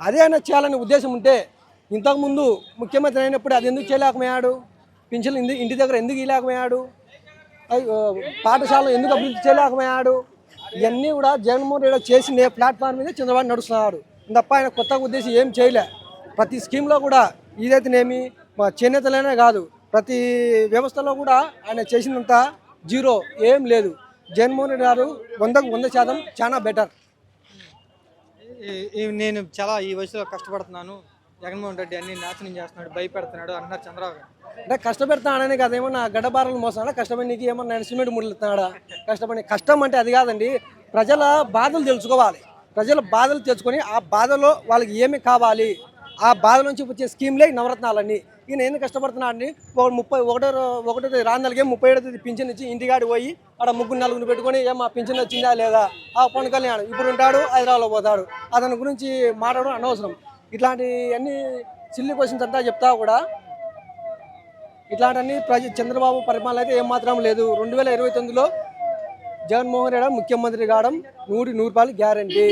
అదే ఆయన చేయాలనే ఉద్దేశం ఉంటే ఇంతకుముందు ముఖ్యమంత్రి అయినప్పుడు అది ఎందుకు చేయలేకపోయాడు? పింఛన్లు ఇంటి దగ్గర ఎందుకు ఇవ్వలేకపోయాడు? పాఠశాలలో ఎందుకు అభివృద్ధి చేయలేకపోయాడు? ఇవన్నీ కూడా జగన్మోహన్ రెడ్డి చేసిన ప్లాట్ఫామ్ మీద చంద్రబాబు నడుస్తున్నాడు తప్ప ఆయన కొత్తగా ఉద్దేశం ఏం చేయలే. ప్రతి స్కీమ్లో కూడా ఇదైతేనేమి చేనేతలనే కాదు, ప్రతి వ్యవస్థలో కూడా ఆయన చేసినంత జీరో ఏం లేదు. జగన్మోహన్ రెడ్డి గారు 100% చాలా బెటర్. నేను చాలా ఈ వయసులో కష్టపడుతున్నాను, జగన్మోహన్ రెడ్డి అన్ని నాశనం చేస్తున్నాడు, భయపెడుతున్నాడు అంటున్నారు చంద్రబాబు గారు. అంటే కష్టపెడతాడనే కదా, ఏమన్నా గడ్డబారలు మోసాడా? కష్టపడి నీకు ఏమన్నా సిమెంట్ ముడుతున్నాడా? కష్టం అంటే అది కాదండి. ప్రజల బాధలు తెలుసుకోవాలి. ప్రజల బాధలు తెలుసుకొని ఆ బాధలో వాళ్ళకి ఏమి కావాలి, ఆ బాధ నుంచి వచ్చే స్కీమ్లే నవరత్నాలన్నీ. ఈయన ఎందుకు కష్టపడుతున్నాడని 31 రాందలకే 37 పింఛన్ ఇచ్చి ఇంటికాడికి పోయి అక్కడ 3-4 పెట్టుకొని ఏమా పింఛన్ వచ్చిందా లేదా, ఆ పవన్ కళ్యాణ్ ఇప్పుడు ఉంటాడు హైదరాబాద్లో పోతాడు, అతని గురించి మాట్లాడడం అనవసరం. ఇట్లాంటి అన్ని సిల్లీ క్వశ్చన్స్ అంతా చెప్తా కూడా ఇట్లాంటి చంద్రబాబు పరిపాలన అయితే ఏమాత్రం లేదు. 2029లో జగన్మోహన్ రెడ్డి ముఖ్యమంత్రి కావడం 100% గ్యారంటీ.